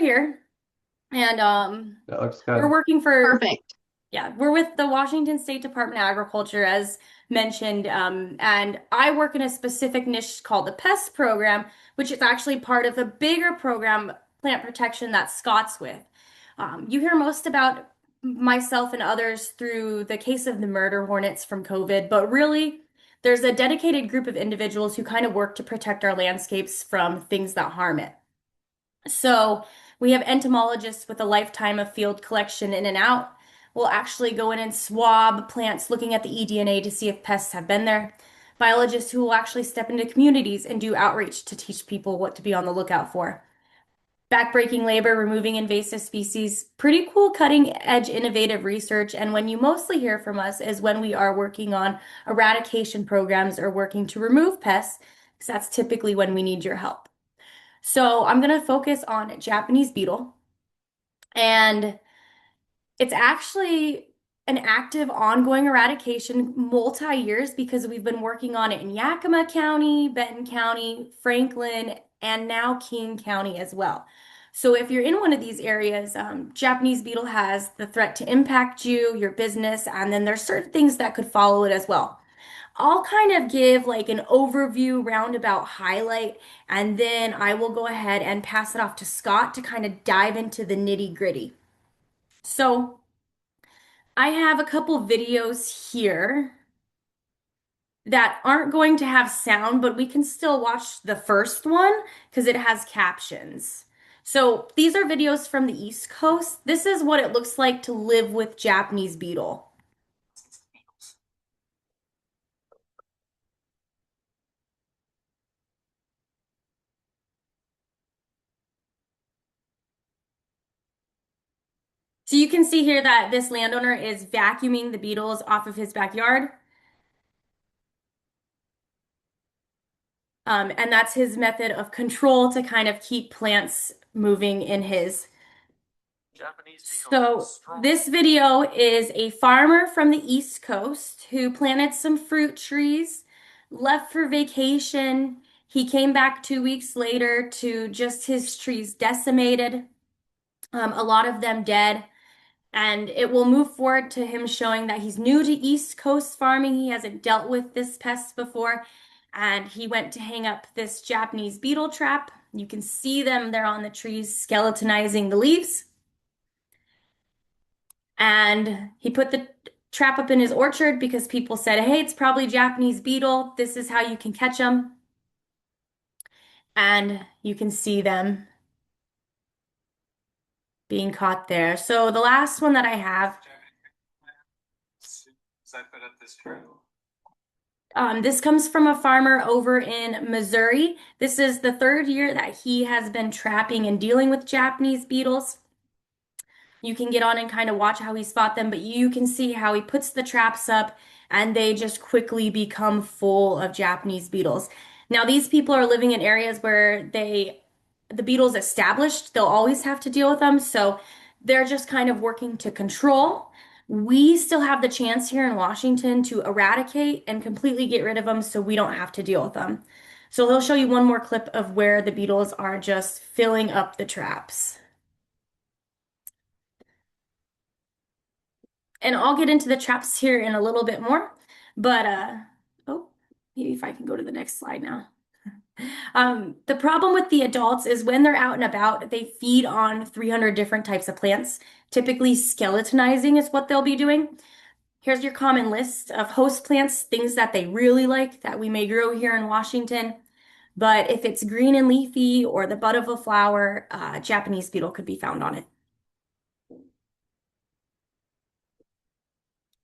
here, and That looks we're good. working for Perfect. yeah, we're with the Washington State Department of Agriculture, as mentioned, and I work in a specific niche called the pest program, which is actually part of a bigger program, plant protection, that Scott's with. You hear most about myself and others through the case of the murder hornets from COVID, but really, there's a dedicated group of individuals who kind of work to protect our landscapes from things that harm it. So we have entomologists with a lifetime of field collection in and out. We'll actually go in and swab plants looking at the eDNA to see if pests have been there. Biologists who will actually step into communities and do outreach to teach people what to be on the lookout for. Backbreaking labor, removing invasive species, pretty cool cutting edge innovative research. And when you mostly hear from us is when we are working on eradication programs or working to remove pests, because that's typically when we need your help. So I'm going to focus on Japanese beetle. And it's actually an active, ongoing eradication multi-years because we've been working on it in Yakima County, Benton County, Franklin, and now King County as well. So if you're in one of these areas, Japanese beetle has the threat to impact you, your business, and then there's certain things that could follow it as well. I'll kind of give like an overview roundabout highlight, and then I will go ahead and pass it off to Scott to kind of dive into the nitty gritty. So I have a couple videos here that aren't going to have sound, but we can still watch the first one because it has captions. So these are videos from the East Coast. This is what it looks like to live with Japanese beetle. So you can see here that this landowner is vacuuming the beetles off of his backyard. And that's his method of control to kind of keep plants moving in his. So this video is a farmer from the East Coast who planted some fruit trees, left for vacation. He came back 2 weeks later to just his trees decimated, a lot of them dead. And it will move forward to him showing that he's new to East Coast farming. He hasn't dealt with this pest before. And he went to hang up this Japanese beetle trap. You can see them, they're on the trees, skeletonizing the leaves. And he put the trap up in his orchard because people said, hey, it's probably Japanese beetle. This is how you can catch them. And you can see them being caught there. So the last one that I have. This comes from a farmer over in Missouri. This is the third year that he has been trapping and dealing with Japanese beetles. You can get on and kind of watch how he spot them, but you can see how he puts the traps up and they just quickly become full of Japanese beetles. Now, these people are living in areas where the beetles established, they'll always have to deal with them, so they're just kind of working to control. We still have the chance here in Washington to eradicate and completely get rid of them so we don't have to deal with them. So he'll show you one more clip of where the beetles are just filling up the traps. And I'll get into the traps here in a little bit more, but oh, maybe if I can go to the next slide now. The problem with the adults is when they're out and about, they feed on 300 different types of plants. Typically, skeletonizing is what they'll be doing. Here's your common list of host plants, things that they really like that we may grow here in Washington. But if it's green and leafy or the bud of a flower, Japanese beetle could be found on it.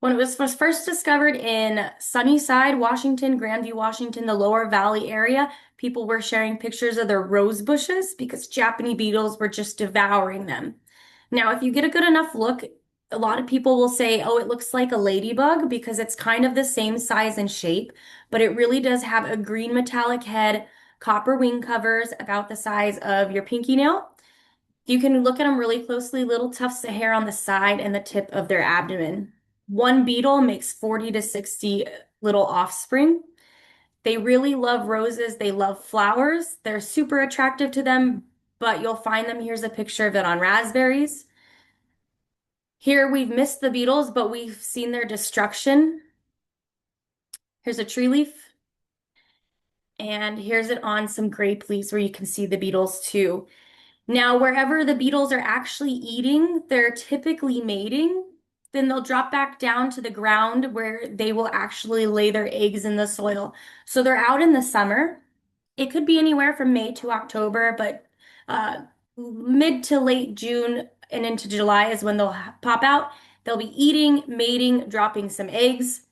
When it was first discovered in Sunnyside, Washington, Grandview, Washington, the Lower Valley area, people were sharing pictures of their rose bushes because Japanese beetles were just devouring them. Now, if you get a good enough look, a lot of people will say, oh, it looks like a ladybug because it's kind of the same size and shape, but it really does have a green metallic head, copper wing covers about the size of your pinky nail. You can look at them really closely, little tufts of hair on the side and the tip of their abdomen. One beetle makes 40 to 60 little offspring. They really love roses. They love flowers. They're super attractive to them. but you'll find them. Here's a picture of it on raspberries. Here we've missed the beetles, but we've seen their destruction. Here's a tree leaf, and here's it on some grape leaves where you can see the beetles too. Now, wherever the beetles are actually eating, they're typically mating. Then they'll drop back down to the ground where they will actually lay their eggs in the soil. So they're out in the summer. It could be anywhere from May to October, but uh, mid to late June and into July is when they'll pop out. They'll be eating, mating, dropping some eggs.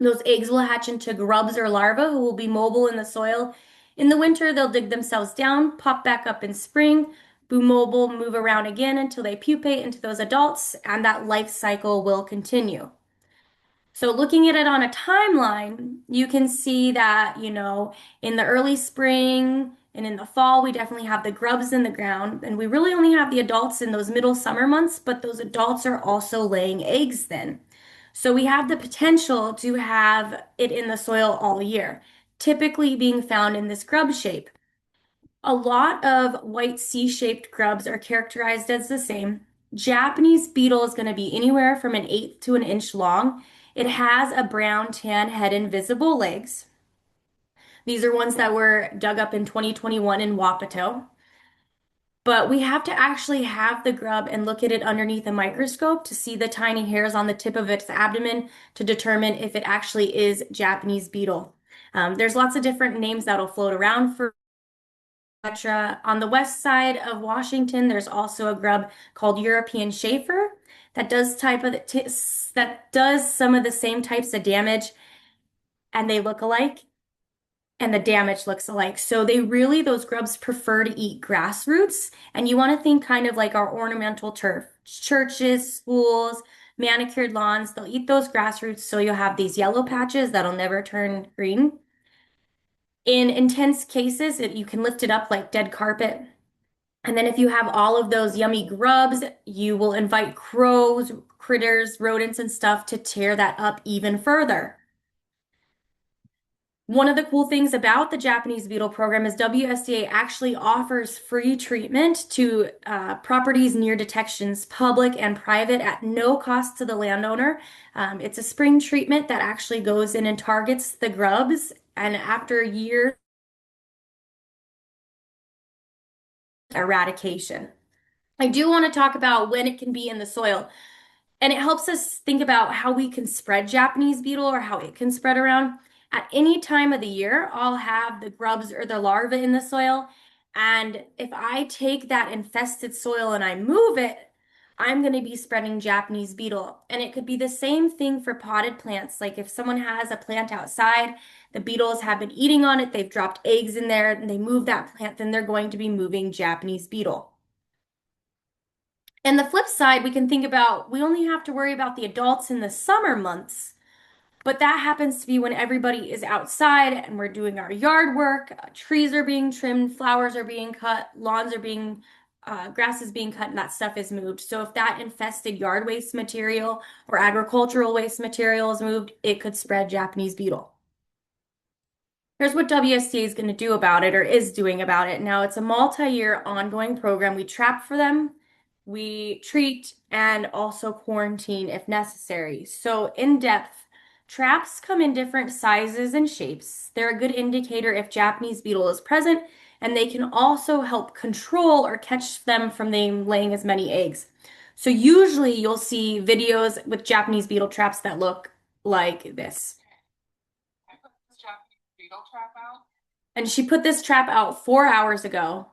Those eggs will hatch into grubs or larvae who will be mobile in the soil. In the winter, they'll dig themselves down, pop back up in spring, be mobile, move around again until they pupate into those adults, and that life cycle will continue. So looking at it on a timeline, you can see that, in the early spring and in the fall, we definitely have the grubs in the ground, and we really only have the adults in those middle summer months, but those adults are also laying eggs then. So we have the potential to have it in the soil all year, typically being found in this grub shape. A lot of white C-shaped grubs are characterized as the same. Japanese beetle is going to be anywhere from an eighth to an inch long. It has a brown tan head and visible legs. These are ones that were dug up in 2021 in Wapato. But we have to actually have the grub and look at it underneath a microscope to see the tiny hairs on the tip of its abdomen to determine if it actually is Japanese beetle. There's lots of different names that'll float around for etc. On the west side of Washington, there's also a grub called European Schaefer that does that does some of the same types of damage, and they look alike, and the damage looks alike. So those grubs prefer to eat grass roots, and you want to think kind of like our ornamental turf. Churches, schools, manicured lawns, they'll eat those grass roots, so you'll have these yellow patches that'll never turn green. In intense cases, you can lift it up like dead carpet. And then if you have all of those yummy grubs, you will invite crows, critters, rodents, and stuff to tear that up even further. One of the cool things about the Japanese beetle program is WSDA actually offers free treatment to properties near detections, public and private, at no cost to the landowner. It's a spring treatment that actually goes in and targets the grubs, and after a year, eradication. I do want to talk about when it can be in the soil. And it helps us think about how we can spread Japanese beetle or how it can spread around. At any time of the year, I'll have the grubs or the larvae in the soil. And if I take that infested soil and I move it, I'm going to be spreading Japanese beetle. And it could be the same thing for potted plants. Like if someone has a plant outside, the beetles have been eating on it, they've dropped eggs in there, and they move that plant, then they're going to be moving Japanese beetle. And the flip side, we can think about we only have to worry about the adults in the summer months, but that happens to be when everybody is outside and we're doing our yard work. Trees are being trimmed, flowers are being cut, grass is being cut, and that stuff is moved. So if that infested yard waste material or agricultural waste material is moved, it could spread Japanese beetle. Here's what WSDA is going to do about it or is doing about it. Now, it's a multi-year ongoing program. We trap for them, we treat, and also quarantine if necessary. So, in depth, traps come in different sizes and shapes. They're a good indicator if Japanese beetle is present, and they can also help control or catch them from them laying as many eggs. So, usually, you'll see videos with Japanese beetle traps that look like this. And she put this trap out 4 hours ago,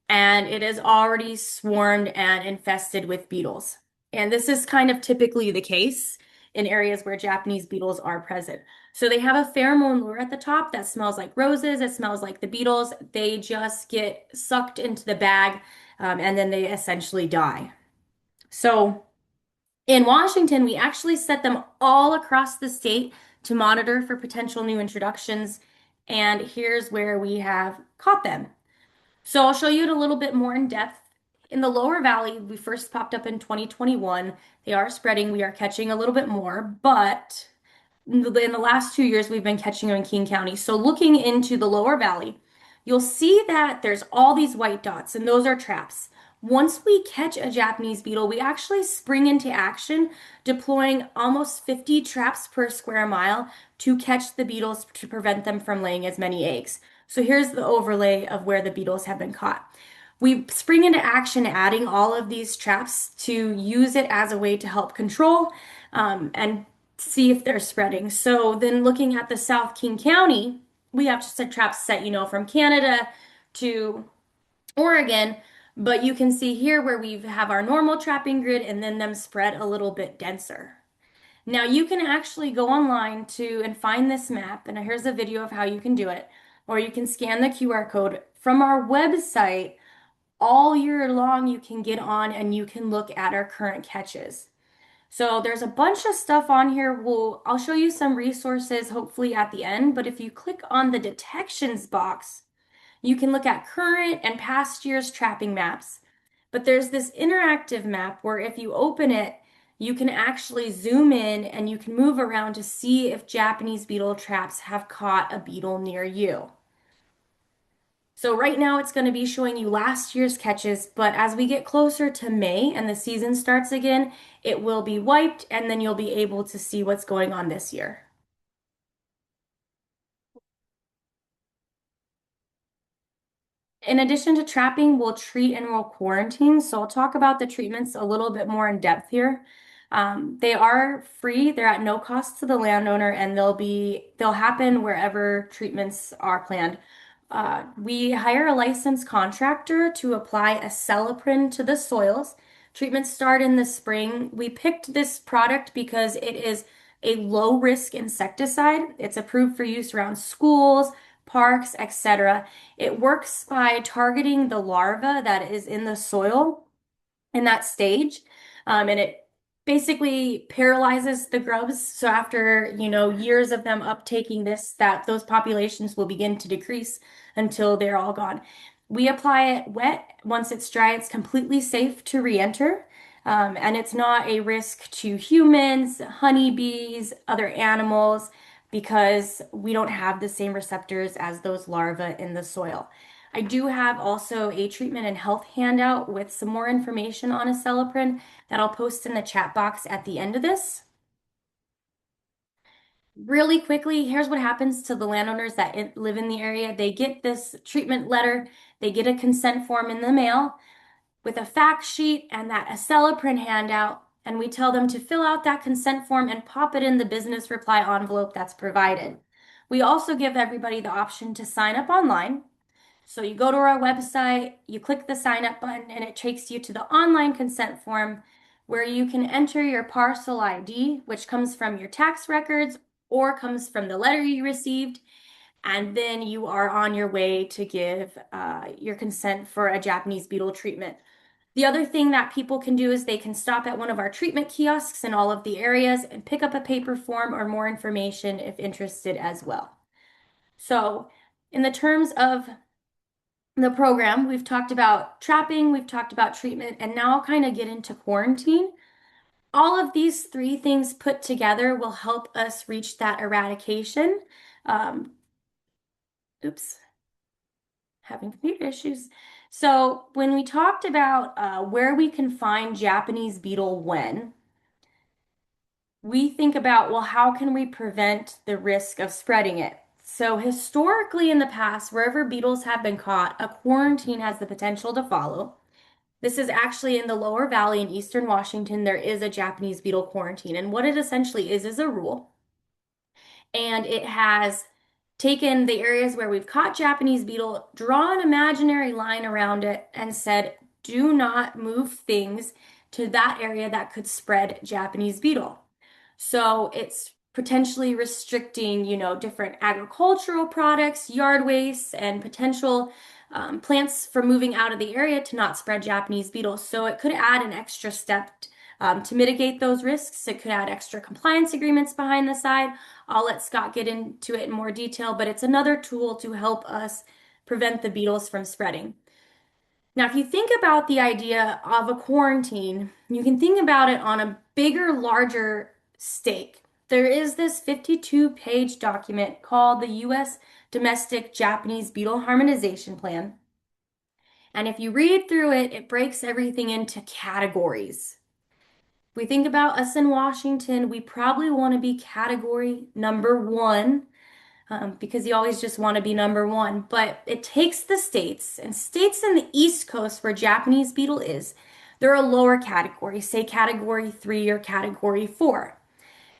and it is already swarmed and infested with beetles. And this is kind of typically the case in areas where Japanese beetles are present. So they have a pheromone lure at the top that smells like roses, it smells like the beetles. They just get sucked into the bag, and then they essentially die. So in Washington, we actually set them all across the state to monitor for potential new introductions. And here's where we have caught them. So I'll show you it a little bit more in depth. In the lower valley, we first popped up in 2021. They are spreading. We are catching a little bit more, but in the last 2 years, we've been catching them in King County. So looking into the lower valley, you'll see that there's all these white dots, and those are traps. Once we catch a Japanese beetle, we actually spring into action, deploying almost 50 traps per square mile to catch the beetles to prevent them from laying as many eggs. So here's the overlay of where the beetles have been caught. We spring into action adding all of these traps to use it as a way to help control and see if they're spreading. So then looking at the South King County, we have just a trap set, from Canada to Oregon, but you can see here where we have our normal trapping grid and then them spread a little bit denser. Now you can actually go online to and find this map, and here's a video of how you can do it, or you can scan the QR code from our website. All year long you can get on and you can look at our current catches. So there's a bunch of stuff on here. I'll show you some resources hopefully at the end, but if you click on the detections box, you can look at current and past year's trapping maps. But there's this interactive map where if you open it, you can actually zoom in and you can move around to see if Japanese beetle traps have caught a beetle near you. So right now it's going to be showing you last year's catches, but as we get closer to May and the season starts again, it will be wiped and then you'll be able to see what's going on this year. In addition to trapping, we'll treat and we'll quarantine. So I'll talk about the treatments a little bit more in depth here. They are free, they're at no cost to the landowner, and they'll happen wherever treatments are planned. We hire a licensed contractor to apply a celloprene to the soils. Treatments start in the spring. We picked this product because it is a low risk insecticide. It's approved for use around schools, parks, etc. It works by targeting the larva that is in the soil in that stage. And it basically paralyzes the grubs. So after, years of them uptaking this, that those populations will begin to decrease until they're all gone. We apply it wet. Once it's dry, it's completely safe to re-enter. And it's not a risk to humans, honeybees, other animals, because we don't have the same receptors as those larvae in the soil. I do have also a treatment and health handout with some more information on acelepryn that I'll post in the chat box at the end of this. Really quickly, here's what happens to the landowners that live in the area. They get this treatment letter, they get a consent form in the mail with a fact sheet and that acelepryn handout, and we tell them to fill out that consent form and pop it in the business reply envelope that's provided. We also give everybody the option to sign up online. So you go to our website, you click the sign up button, and it takes you to the online consent form where you can enter your parcel ID, which comes from your tax records or comes from the letter you received. And then you are on your way to give your consent for a Japanese beetle treatment. The other thing that people can do is they can stop at one of our treatment kiosks in all of the areas and pick up a paper form or more information if interested as well. So in the terms of the program, we've talked about trapping, we've talked about treatment, and now I'll kind of get into quarantine. All of these three things put together will help us reach that eradication. Um, oops, having computer issues. So when we talked about where we can find Japanese beetle when, we think about, well, how can we prevent the risk of spreading it? So historically in the past, wherever beetles have been caught, a quarantine has the potential to follow. This is actually in the lower valley in eastern Washington. There is a Japanese beetle quarantine. And what it essentially is a rule. And it has taken the areas where we've caught Japanese beetle, drawn an imaginary line around it, and said, do not move things to that area that could spread Japanese beetle. So it's potentially restricting, different agricultural products, yard waste, and potential plants from moving out of the area to not spread Japanese beetle. So it could add an extra step to mitigate those risks. It could add extra compliance agreements behind the side. I'll let Scott get into it in more detail, but it's another tool to help us prevent the beetles from spreading. Now, if you think about the idea of a quarantine, you can think about it on a bigger, larger stake. There is this 52-page document called the U.S. Domestic Japanese Beetle Harmonization Plan. And if you read through it, it breaks everything into categories. If we think about us in Washington, we probably want to be category number one, because you always just want to be number one. But it takes the states, and states in the East Coast where Japanese beetle is, they're a lower category, say category three or category four,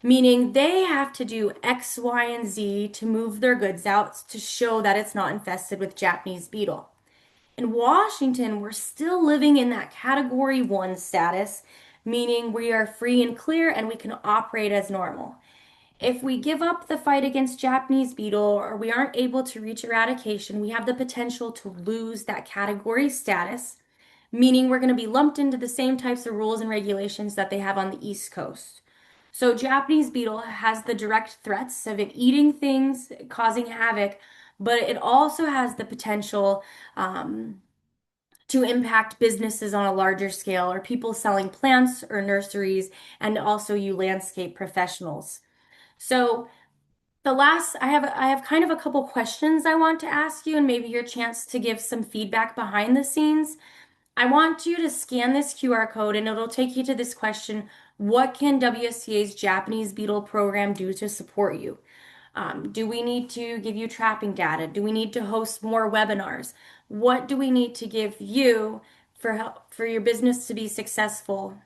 meaning they have to do X, Y, and Z to move their goods out to show that it's not infested with Japanese beetle. In Washington, we're still living in that category one status, meaning we are free and clear and we can operate as normal. If we give up the fight against Japanese beetle or we aren't able to reach eradication, we have the potential to lose that category status, meaning we're going to be lumped into the same types of rules and regulations that they have on the East Coast. So, Japanese beetle has the direct threats of it eating things, causing havoc, but it also has the potential to impact businesses on a larger scale, or people selling plants or nurseries, and also you landscape professionals. So, I have kind of a couple questions I want to ask you, and maybe your chance to give some feedback behind the scenes. I want you to scan this QR code and it'll take you to this question: what can WSCA's Japanese beetle program do to support you? Do we need to give you trapping data? Do we need to host more webinars? What do we need to give you for help for your business to be successful?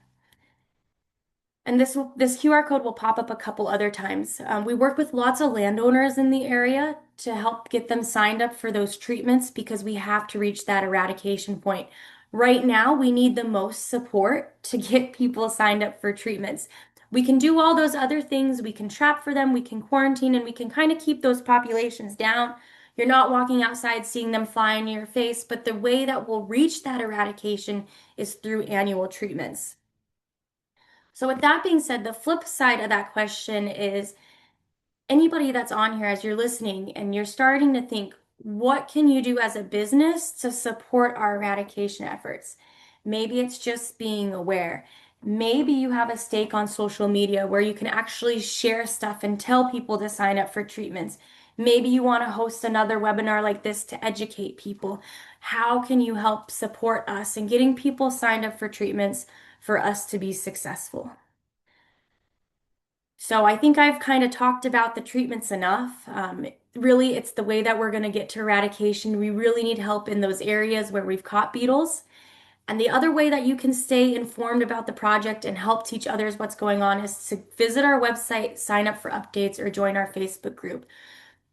And this QR code will pop up a couple other times. We work with lots of landowners in the area to help get them signed up for those treatments because we have to reach that eradication point. Right now, we need the most support to get people signed up for treatments. We can do all those other things. We can trap for them, we can quarantine, and we can kind of keep those populations down. You're not walking outside seeing them fly in your face, but the way that we'll reach that eradication is through annual treatments. So, with that being said, the flip side of that question is anybody that's on here as you're listening and you're starting to think, what can you do as a business to support our eradication efforts? Maybe it's just being aware. Maybe you have a stake on social media where you can actually share stuff and tell people to sign up for treatments. Maybe you want to host another webinar like this to educate people. How can you help support us in getting people signed up for treatments for us to be successful? So I think I've kind of talked about the treatments enough. Really, it's the way that we're going to get to eradication. We really need help in those areas where we've caught beetles. And the other way that you can stay informed about the project and help teach others what's going on is to visit our website, sign up for updates, or join our Facebook group.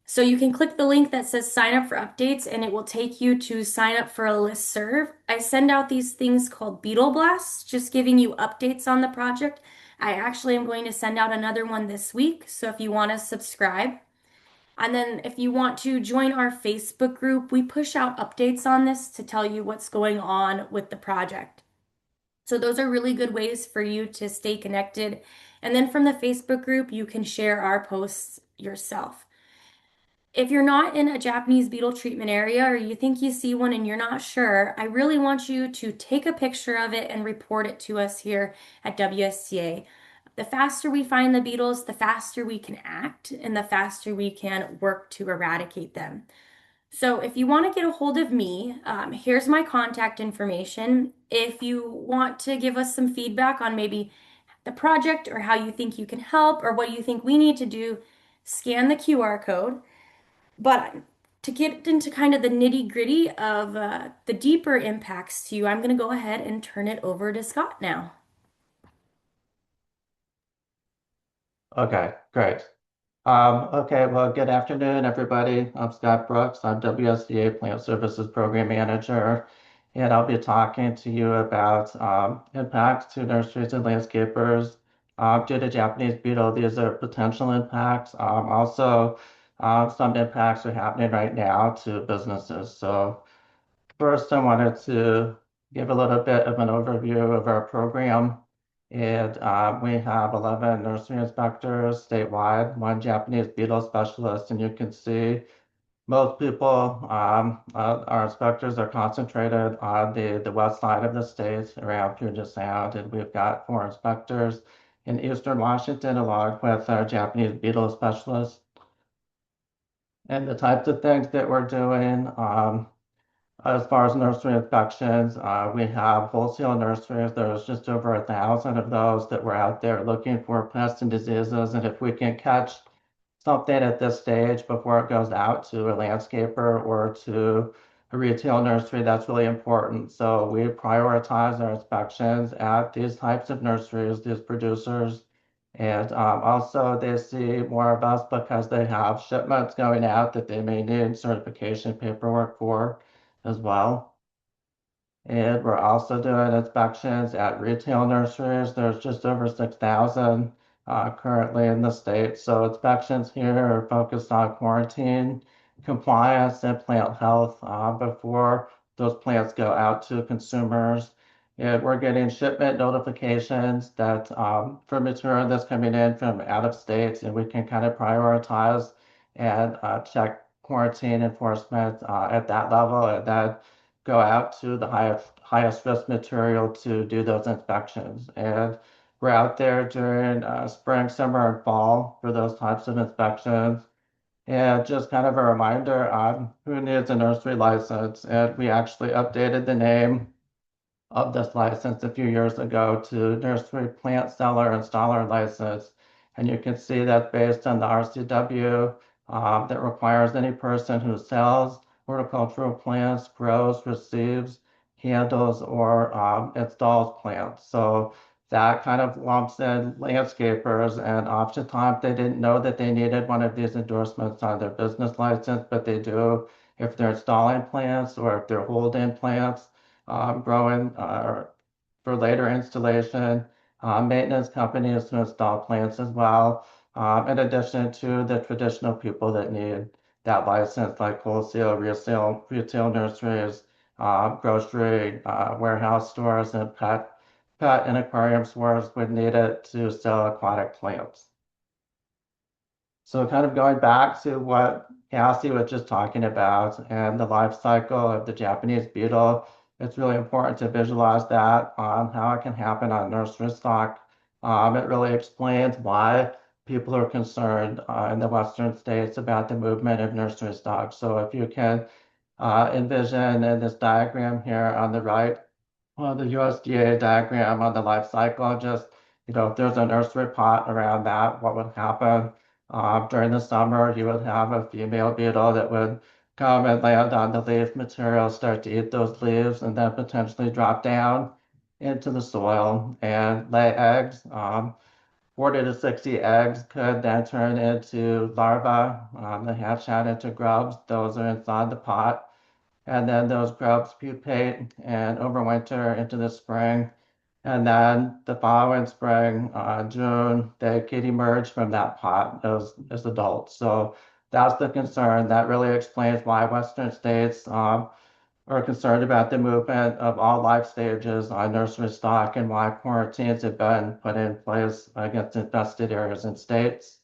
So you can click the link that says sign up for updates and it will take you to sign up for a listserv. I send out these things called Beetle Blasts, just giving you updates on the project. I actually am going to send out another one this week, so if you want to subscribe. And then if you want to join our Facebook group, we push out updates on this to tell you what's going on with the project. So those are really good ways for you to stay connected. And then from the Facebook group, you can share our posts yourself. If you're not in a Japanese beetle treatment area or you think you see one and you're not sure, I really want you to take a picture of it and report it to us here at WSCA. The faster we find the beetles, the faster we can act and the faster we can work to eradicate them. So if you want to get a hold of me, here's my contact information. If you want to give us some feedback on maybe the project or how you think you can help or what you think we need to do, scan the QR code. But to get into kind of the nitty-gritty of the deeper impacts to you, I'm going to go ahead and turn it over to Scott now. Okay, great. Okay, well, good afternoon, everybody. I'm Scott Brooks. I'm WSDA Plant Services Program Manager, and I'll be talking to you about impacts to nurseries and landscapers due to Japanese beetle. These are potential impacts. Also, some impacts are happening right now to businesses. So first, I wanted to give a little bit of an overview of our program. And we have 11 nursery inspectors statewide, one Japanese beetle specialist, and you can see most people, our inspectors are concentrated on the west side of the state around Puget Sound, and we've got 4 inspectors in eastern Washington along with our Japanese beetle specialist. And the types of things that we're doing, as far as nursery inspections, we have wholesale nurseries. There's just over 1,000 of those that were out there looking for pests and diseases. And if we can catch something at this stage before it goes out to a landscaper or to a retail nursery, that's really important. So we prioritize our inspections at these types of nurseries, these producers. And also they see more of us because they have shipments going out that they may need certification paperwork for as well. And we're also doing inspections at retail nurseries. There's just over 6,000 currently in the state. So inspections here are focused on quarantine, compliance, and plant health before those plants go out to consumers. And we're getting shipment notifications that for material that's coming in from out of states, and we can kind of prioritize and check quarantine enforcement at that level. And then go out to the highest risk material to do those inspections. And we're out there during spring, summer, and fall for those types of inspections. And just kind of a reminder on who needs a nursery license. And we actually updated the name of this license a few years ago to nursery plant seller installer license. And you can see that based on the RCW that requires any person who sells horticultural plants, grows, receives, handles, or installs plants. So that kind of lumps in landscapers, and oftentimes they didn't know that they needed one of these endorsements on their business license, but they do if they're installing plants or if they're holding plants growing for later installation, maintenance companies to install plants as well, in addition to the traditional people that need that license, like wholesale, retail nurseries, grocery, warehouse stores, and pet and aquarium stores would need it to sell aquatic plants. So kind of going back to what Cassie was just talking about and the life cycle of the Japanese beetle, it's really important to visualize that on how it can happen on nursery stock. It really explains why people are concerned in the Western states about the movement of nursery stock. So if you can envision in this diagram here on the right, well, the USDA diagram on the life cycle, just, if there's a nursery pot around that, what would happen? During the summer, you would have a female beetle that would come and land on the leaf material, start to eat those leaves, and then potentially drop down into the soil and lay eggs. 40 to 60 eggs could then turn into larvae. They hatch out into grubs. Those are inside the pot. And then those grubs pupate and overwinter into the spring. And then the following spring, June, they could emerge from that pot as adults. So that's the concern. That really explains why Western states are concerned about the movement of all life stages on nursery stock and why quarantines have been put in place against infested areas and states.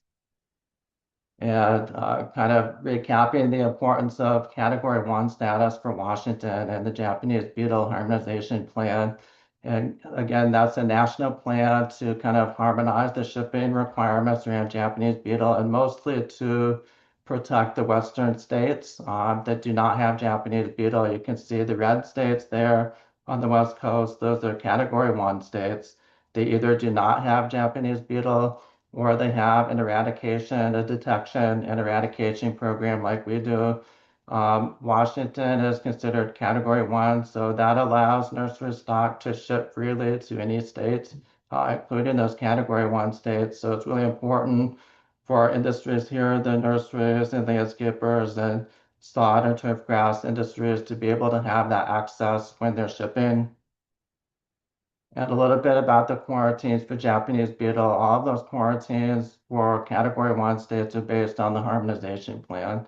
And kind of recapping the importance of Category 1 status for Washington and the Japanese Beetle Harmonization Plan. And again, that's a national plan to kind of harmonize the shipping requirements around Japanese beetle and mostly to protect the Western states that do not have Japanese beetle. You can see the red states there on the West Coast. Those are Category 1 states. They either do not have Japanese beetle or they have an eradication, a detection and eradication program like we do. Washington is considered Category 1, so that allows nursery stock to ship freely to any state, including those Category 1 states. So it's really important for industries here, the nurseries and landscapers and sod and turf grass industries to be able to have that access when they're shipping. And a little bit about the quarantines for Japanese beetle. All of those quarantines for Category 1 states are based on the harmonization plan.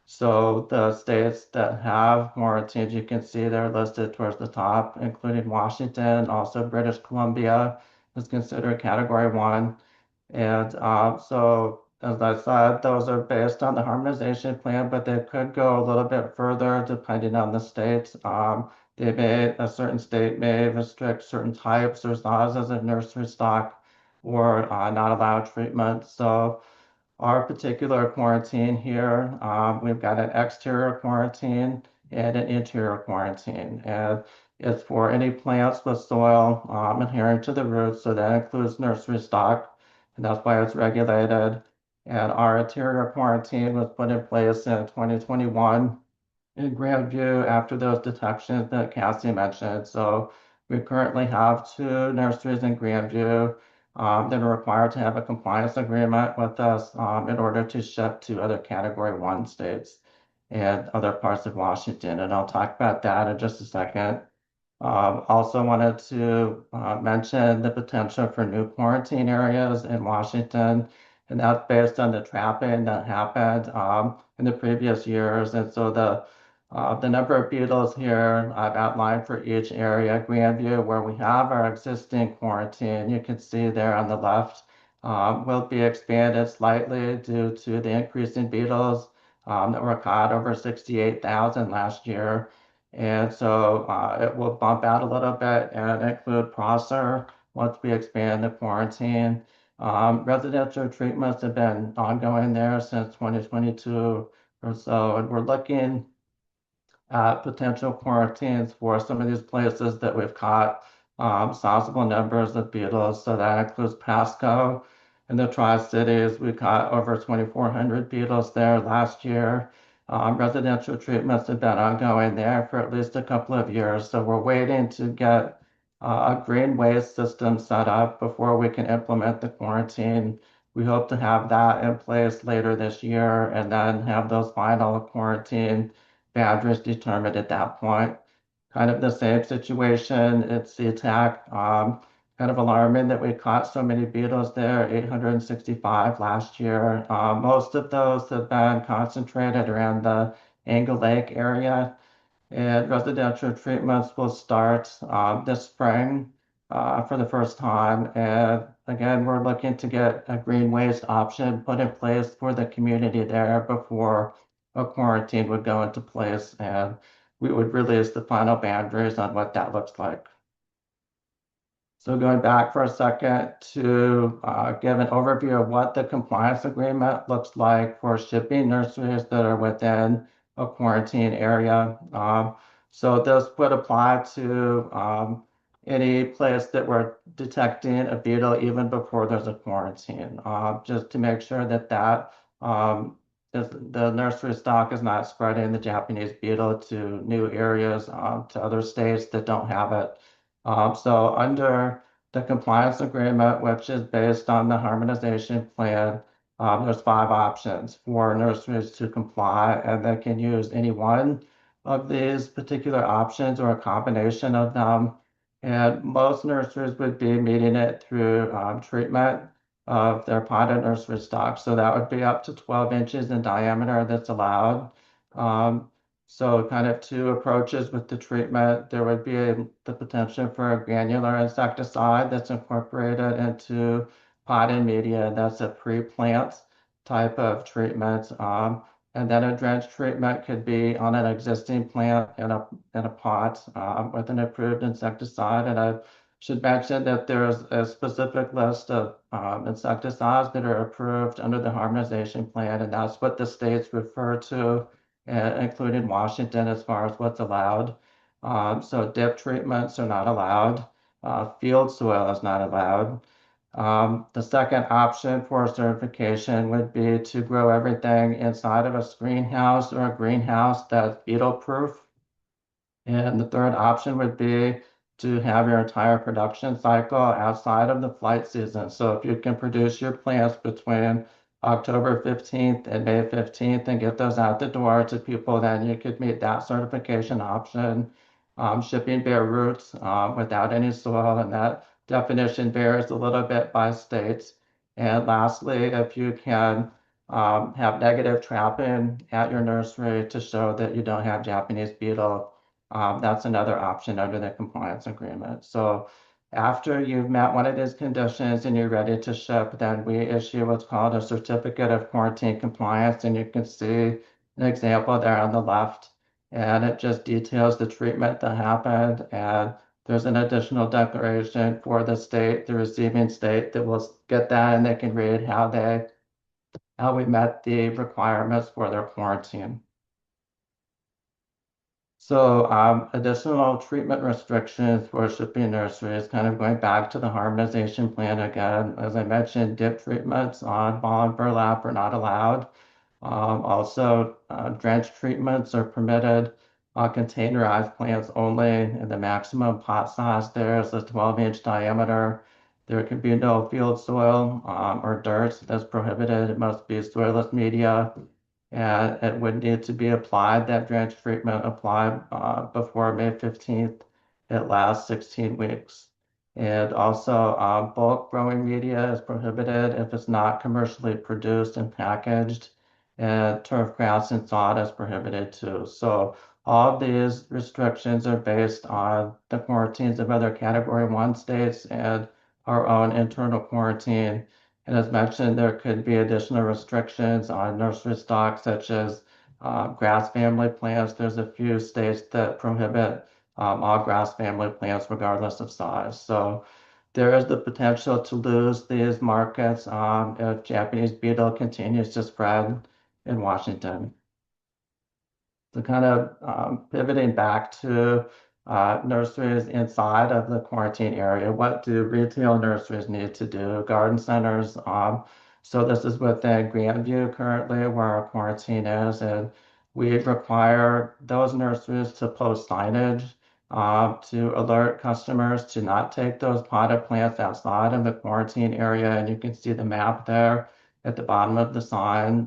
So the states that have quarantines, you can see they're listed towards the top, including Washington, also British Columbia is considered Category 1. And so, as I said, those are based on the harmonization plan, but they could go a little bit further depending on the state. A certain state may restrict certain types or sizes of nursery stock or not allow treatment. So our particular quarantine here, we've got an exterior quarantine and an interior quarantine. And it's for any plants with soil adhering to the roots, so that includes nursery stock, and that's why it's regulated. And our interior quarantine was put in place in 2021 in Grandview after those detections that Cassie mentioned. So we currently have two nurseries in Grandview that are required to have a compliance agreement with us in order to ship to other Category 1 states and other parts of Washington. And I'll talk about that in just a second. Also wanted to mention the potential for new quarantine areas in Washington, and that's based on the trapping that happened in the previous years. And so the number of beetles here I've outlined for each area, Grandview, where we have our existing quarantine, you can see there on the left, will be expanded slightly due to the increase in beetles that were caught over 68,000 last year. And so it will bump out a little bit and include Prosser once we expand the quarantine. Residential treatments have been ongoing there since 2022 or so, and we're looking potential quarantines for some of these places that we've caught sizable numbers of beetles. So that includes Pasco in the Tri-Cities. We caught over 2,400 beetles there last year. Residential treatments have been ongoing there for at least a couple of years. So we're waiting to get a green waste system set up before we can implement the quarantine. We hope to have that in place later this year and then have those final quarantine boundaries determined at that point. Kind of the same situation at SeaTac. Kind of alarming that we caught so many beetles there, 865 last year. Most of those have been concentrated around the Angle Lake area, and residential treatments will start this spring for the first time. And again, we're looking to get a green waste option put in place for the community there before a quarantine would go into place, and we would release the final boundaries on what that looks like. So going back for a second to give an overview of what the compliance agreement looks like for shipping nurseries that are within a quarantine area. So this would apply to any place that we're detecting a beetle even before there's a quarantine, just to make sure that the nursery stock is not spreading the Japanese beetle to new areas, to other states that don't have it. So under the compliance agreement, which is based on the harmonization plan, there's 5 options for nurseries to comply, and they can use any one of these particular options or a combination of them. And most nurseries would be meeting it through treatment of their potted nursery stock. So that would be up to 12 inches in diameter that's allowed. So kind of two approaches with the treatment. There would be the potential for a granular insecticide that's incorporated into potting media. That's a pre-plant type of treatment. And then a drench treatment could be on an existing plant in a pot with an approved insecticide. And I should mention that there's a specific list of insecticides that are approved under the harmonization plan, and that's what the states refer to, including Washington, as far as what's allowed. So dip treatments are not allowed. Field soil is not allowed. The second option for certification would be to grow everything inside of a screen house or a greenhouse that's beetle proof. And the third option would be to have your entire production cycle outside of the flight season. So if you can produce your plants between October 15th and May 15th and get those out the door to people, then you could meet that certification option. Shipping bare roots without any soil, and that definition varies a little bit by states. And lastly, if you can have negative trapping at your nursery to show that you don't have Japanese beetle, that's another option under the compliance agreement. So after you've met one of these conditions and you're ready to ship, then we issue what's called a certificate of quarantine compliance. And you can see an example there on the left. And it just details the treatment that happened. And there's an additional declaration for the state, the receiving state, that will get that, and they can read how they how we met the requirements for their quarantine. So additional treatment restrictions for shipping nurseries, kind of going back to the harmonization plan again. As I mentioned, dip treatments on ball and burlap are not allowed. Also, drench treatments are permitted on containerized plants only, and the maximum pot size there is a 12-inch diameter. There can be no field soil or dirt that's prohibited. It must be soilless media, and it would need to be applied, that drench treatment applied before May 15th. It lasts 16 weeks. And also, bulk growing media is prohibited if it's not commercially produced and packaged, and turf grass and sod is prohibited too. So all of these restrictions are based on the quarantines of other Category 1 states and our own internal quarantine. And as mentioned, there could be additional restrictions on nursery stock, such as grass family plants. There's a few states that prohibit all grass family plants, regardless of size. So there is the potential to lose these markets if Japanese beetle continues to spread in Washington. So kind of pivoting back to nurseries inside of the quarantine area, what do retail nurseries need to do? Garden centers. So this is within Grandview currently where our quarantine is, and we require those nurseries to post signage to alert customers to not take those potted plants outside of the quarantine area. And you can see the map there at the bottom of the sign.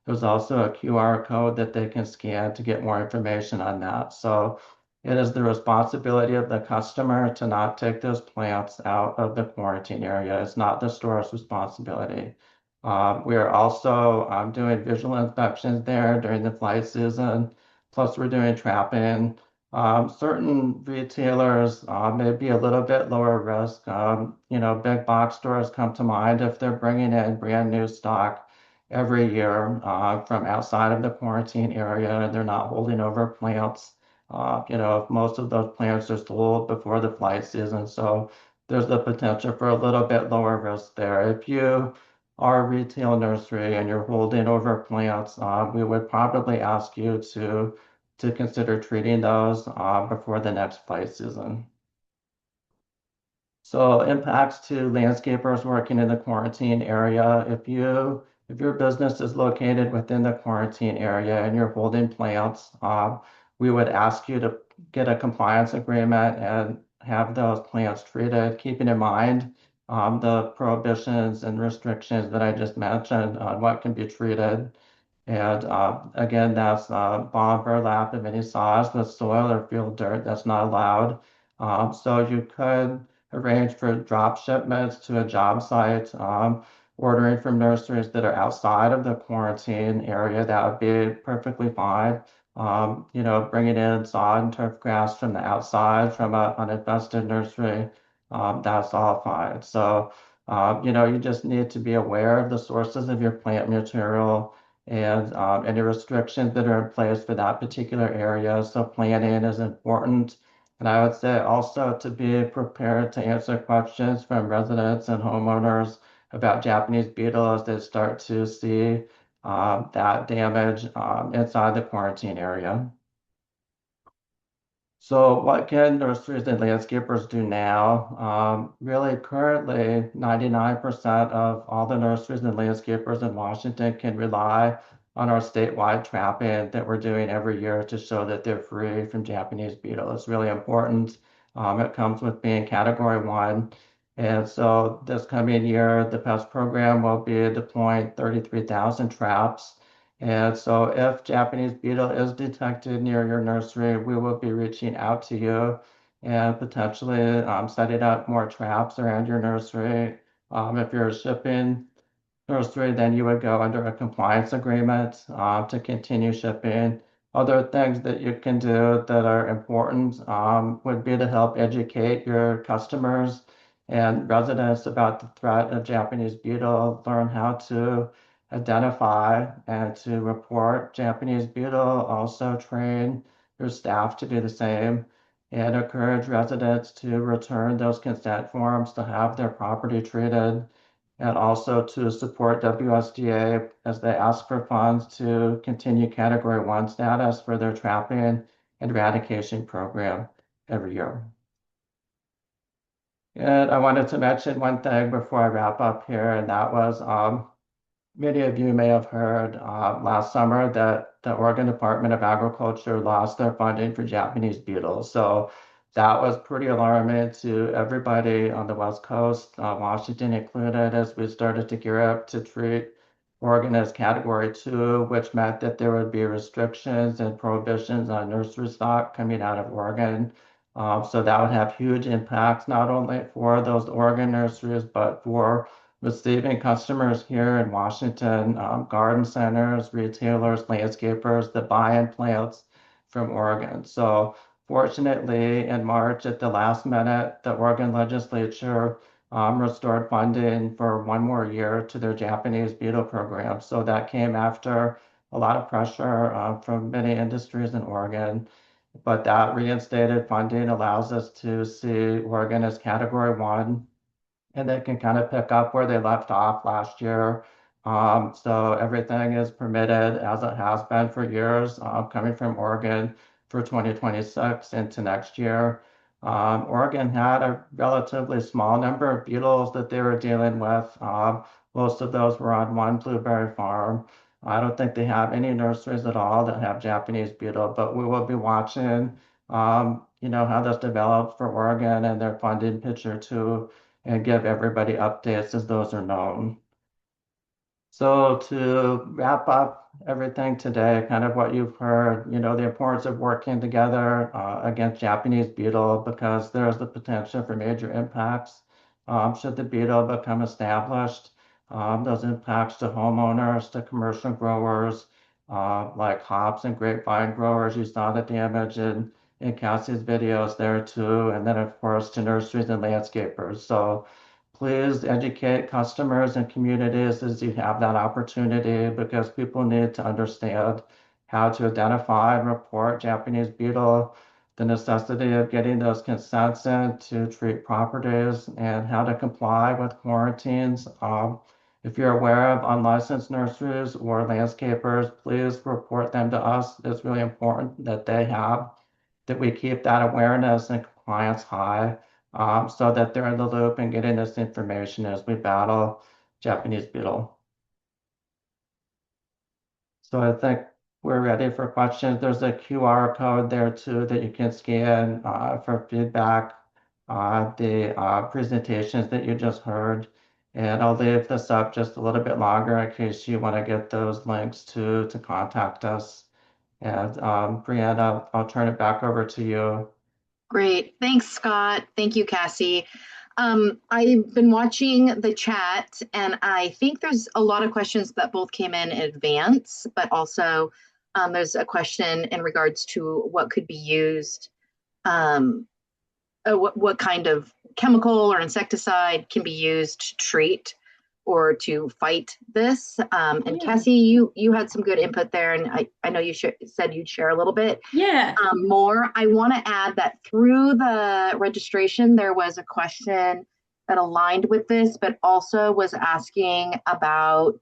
There's also a QR code that they can scan to get more information on that. So it is the responsibility of the customer to not take those plants out of the quarantine area. It's not the store's responsibility. We are also doing visual inspections there during the flight season. Plus, we're doing trapping. Certain retailers may be a little bit lower risk. Big box stores come to mind if they're bringing in brand new stock every year from outside of the quarantine area, and they're not holding over plants. Most of those plants are sold before the flight season, so there's the potential for a little bit lower risk there. If you are a retail nursery and you're holding over plants, we would probably ask you to consider treating those before the next flight season. So impacts to landscapers working in the quarantine area. If your business is located within the quarantine area and you're holding plants, we would ask you to get a compliance agreement and have those plants treated, keeping in mind the prohibitions and restrictions that I just mentioned on what can be treated. And again, that's bog burlap of any size with soil or field dirt that's not allowed. So you could arrange for drop shipments to a job site, ordering from nurseries that are outside of the quarantine area. That would be perfectly fine. Bringing in sod and turf grass from the outside from an uninfested nursery, that's all fine. So, you just need to be aware of the sources of your plant material and any restrictions that are in place for that particular area. So planning is important. And I would say also to be prepared to answer questions from residents and homeowners about Japanese beetle as they start to see that damage inside the quarantine area. So what can nurseries and landscapers do now? Really, currently, 99% of all the nurseries and landscapers in Washington can rely on our statewide trapping that we're doing every year to show that they're free from Japanese beetle. It's really important. It comes with being Category 1. And so this coming year, the pest program will be deploying 33,000 traps. And so if Japanese beetle is detected near your nursery, we will be reaching out to you and potentially setting up more traps around your nursery. If you're shipping nursery, then you would go under a compliance agreement to continue shipping. Other things that you can do that are important would be to help educate your customers and residents about the threat of Japanese beetle, learn how to identify and to report Japanese beetle, also train your staff to do the same, and encourage residents to return those consent forms to have their property treated. and also to support WSDA as they ask for funds to continue Category 1 status for their trapping and eradication program every year. And I wanted to mention one thing before I wrap up here, and that was many of you may have heard last summer that the Oregon Department of Agriculture lost their funding for Japanese beetles. So that was pretty alarming to everybody on the West Coast, Washington included, as we started to gear up to treat Oregon as Category 2, which meant that there would be restrictions and prohibitions on nursery stock coming out of Oregon. So that would have huge impacts, not only for those Oregon nurseries, but for receiving customers here in Washington, garden centers, retailers, landscapers that buy in plants from Oregon. So fortunately, in March at the last minute, the Oregon legislature restored funding for one more year to their Japanese beetle program. So that came after a lot of pressure from many industries in Oregon. But that reinstated funding allows us to see Oregon as Category 1, and they can kind of pick up where they left off last year. So everything is permitted as it has been for years, coming from Oregon for 2026 into next year. Oregon had a relatively small number of beetles that they were dealing with. Most of those were on one blueberry farm. I don't think they have any nurseries at all that have Japanese beetle, but we will be watching, how this develops for Oregon and their funding picture too, and give everybody updates as those are known. So to wrap up everything today, kind of what you've heard, the importance of working together against Japanese beetle, because there's the potential for major impacts should the beetle become established. Those impacts to homeowners, to commercial growers, like hops and grapevine growers. You saw the damage in Cassie's videos there too, and then of course to nurseries and landscapers. So please educate customers and communities as you have that opportunity, because people need to understand how to identify and report Japanese beetle, the necessity of getting those consents in to treat properties, and how to comply with quarantines. If you're aware of unlicensed nurseries or landscapers, please report them to us. It's really important that we keep that awareness and compliance high, so that they're in the loop and getting this information as we battle Japanese beetle. So I think we're ready for questions. There's a QR code there too that you can scan for feedback on the presentations that you just heard. And I'll leave this up just a little bit longer in case you want to get those links to contact us. And Brianna, I'll turn it back over to you. Great. Thanks, Scott. Thank you, Cassie. I've been watching the chat, and I think there's a lot of questions that both came in advance, but also there's a question in regards to what could be used, what kind of chemical or insecticide can be used to treat or to fight this. And Cassie, you had some good input there, and I know you said you'd share a little bit more. I want to add that through the registration, there was a question that aligned with this, but also was asking about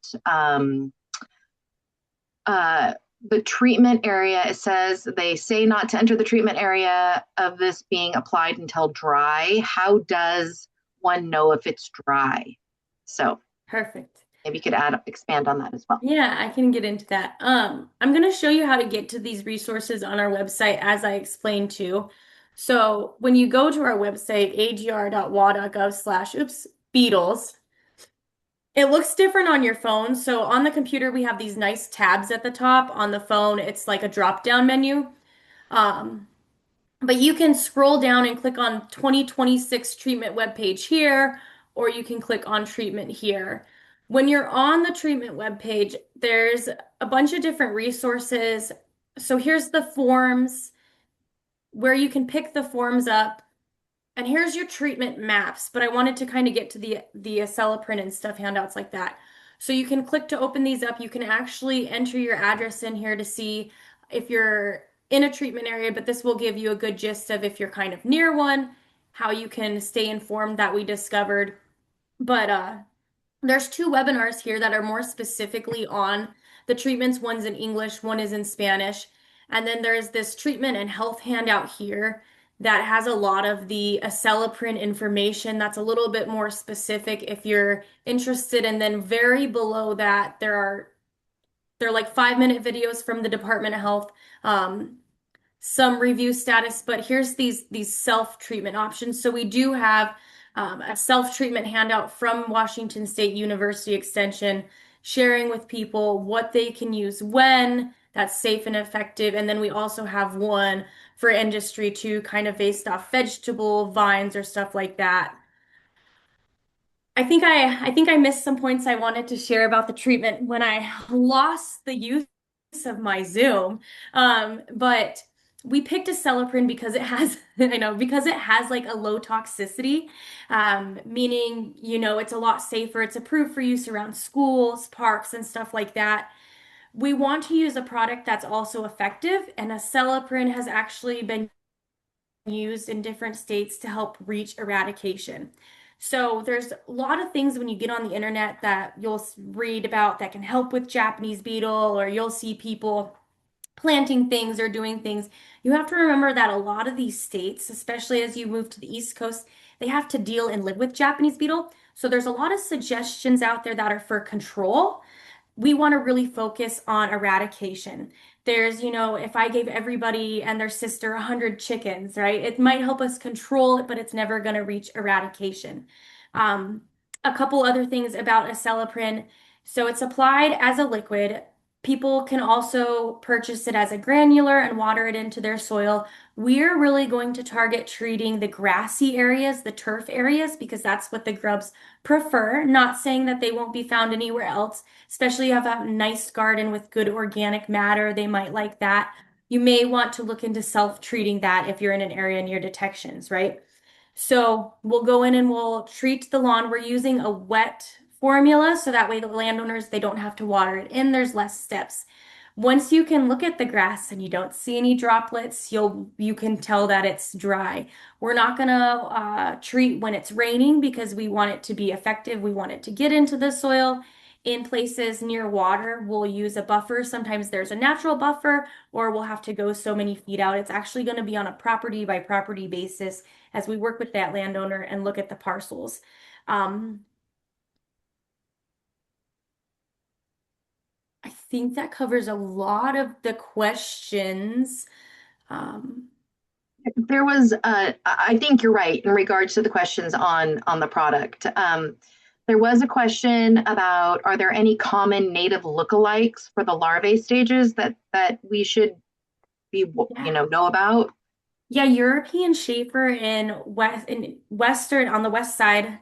the treatment area. It says they say not to enter the treatment area of this being applied until dry. How does one know if it's dry? So Perfect. maybe you could expand on that as well. Yeah, I can get into that. I'm going to show you how to get to these resources on our website as I explained to. So when you go to our website, agr.wa.gov/oops, beetles, it looks different on your phone. So on the computer, we have these nice tabs at the top. On the phone, it's like a drop-down menu. Um, but you can scroll down and click on 2026 treatment webpage here, or you can click on treatment here. When you're on the treatment webpage, there's a bunch of different resources. So here's the forms where you can pick the forms up. And here's your treatment maps, but I wanted to kind of get to the Acelaprint and stuff handouts like that. So you can click to open these up. You can actually enter your address in here to see if you're in a treatment area, but this will give you a good gist of if you're kind of near one, how you can stay informed that we discovered. But There's two webinars here that are more specifically on the treatments. One's in English, one is in Spanish. And then there's this treatment and health handout here that has a lot of the Acelepryn information that's a little bit more specific if you're interested. And then very below that, they're like 5-minute videos from the Department of Health. Some review status, but here's these self-treatment options. So we do have a self-treatment handout from Washington State University Extension, sharing with people what they can use when that's safe and effective. And then we also have one for industry too, kind of based off vegetable vines or stuff like that. I think I missed some points I wanted to share about the treatment when I lost the use of my Zoom. But we picked a Celeprin because it has, I know, because it has like a low toxicity, meaning, it's a lot safer. It's approved for use around schools, parks, and stuff like that. We want to use a product that's also effective, and a Celeprin has actually been used in different states to help reach eradication. So there's a lot of things when you get on the internet that you'll read about that can help with Japanese beetle, or you'll see people planting things or doing things. You have to remember that a lot of these states, especially as you move to the East Coast, they have to deal and live with Japanese beetle. So there's a lot of suggestions out there that are for control. We want to really focus on eradication. If I gave everybody and their sister 100 chickens, right? It might help us control it, but it's never going to reach eradication. Um, a couple other things about acelepryn. So it's applied as a liquid. People can also purchase it as a granular and water it into their soil. We're really going to target treating the grassy areas, the turf areas, because that's what the grubs prefer. Not saying that they won't be found anywhere else, especially if you have a nice garden with good organic matter, they might like that. You may want to look into self-treating that if you're in an area near detections, right? So we'll go in and we'll treat the lawn. We're using a wet formula so that way the landowners, they don't have to water it in. There's less steps. Once you can look at the grass and you don't see any droplets, you can tell that it's dry. We're not gonna treat when it's raining because we want it to be effective. We want it to get into the soil. In places near water, we'll use a buffer. Sometimes there's a natural buffer, or we'll have to go so many feet out. It's actually going to be on a property by property basis as we work with that landowner and look at the parcels. Um, I think that covers a lot of the questions. Um, There was, I think you're right in regards to the questions on the product. There was a question about, are there any common native lookalikes for the larvae stages that we should be, yeah. know about? Yeah, European Schaefer in western on the west side.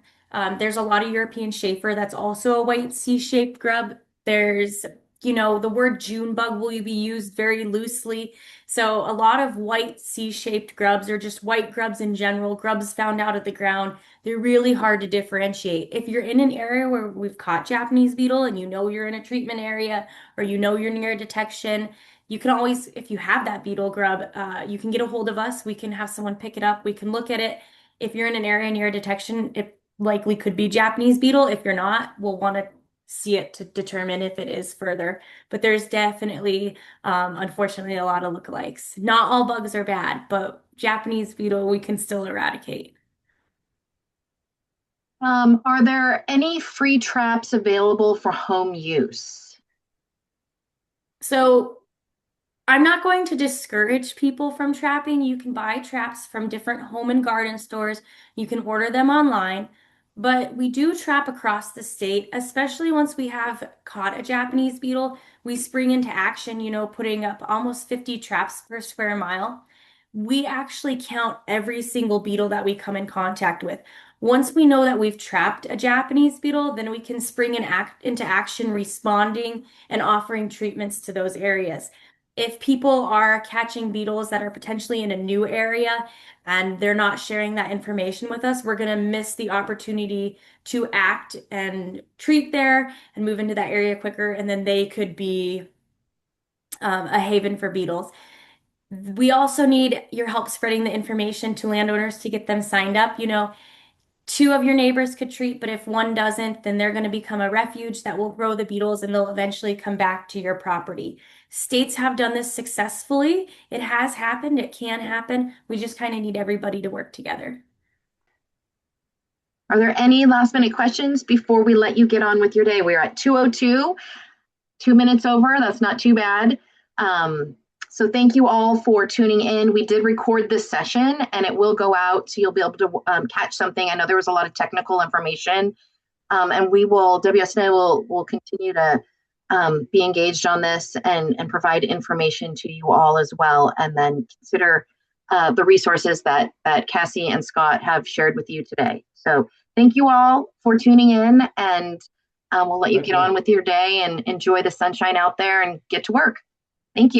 There's a lot of European Schaefer that's also a white C-shaped grub. There's, the word June bug will be used very loosely. So a lot of white C-shaped grubs or just white grubs in general, grubs found out of the ground, they're really hard to differentiate. If you're in an area where we've caught Japanese beetle and you're in a treatment area or you're near a detection, you can always, if you have that beetle grub, you can get a hold of us. We can have someone pick it up. We can look at it. If you're in an area near a detection, it likely could be Japanese beetle. If you're not, we'll want to see it to determine if it is further. But there's definitely, unfortunately, a lot of lookalikes. Not all bugs are bad, but Japanese beetle we can still eradicate. Are there any free traps available for home use? So I'm not going to discourage people from trapping. You can buy traps from different home and garden stores. You can order them online. But we do trap across the state, especially once we have caught a Japanese beetle. We spring into action, putting up almost 50 traps per square mile. We actually count every single beetle that we come in contact with. Once we know that we've trapped a Japanese beetle, then we can spring into action, responding and offering treatments to those areas. If people are catching beetles that are potentially in a new area and they're not sharing that information with us, we're going to miss the opportunity to act and treat there and move into that area quicker. And then they could be a haven for beetles. We also need your help spreading the information to landowners to get them signed up. two of your neighbors could treat, but if one doesn't, then they're going to become a refuge that will grow the beetles and they'll eventually come back to your property. States have done this successfully. It has happened. It can happen. We just kind of need everybody to work together. Are there any last minute questions before we let you get on with your day? We're at 2:02, 2 minutes over. That's not too bad. So thank you all for tuning in. We did record this session and it will go out, so you'll be able to catch something. I know there was a lot of technical information, and WSNA will continue to be engaged on this and provide information to you all as well. And then consider the resources that Cassie and Scott have shared with you today. So thank you all for tuning in, and we'll let you get on with your day and enjoy the sunshine out there and get to work. Thank you.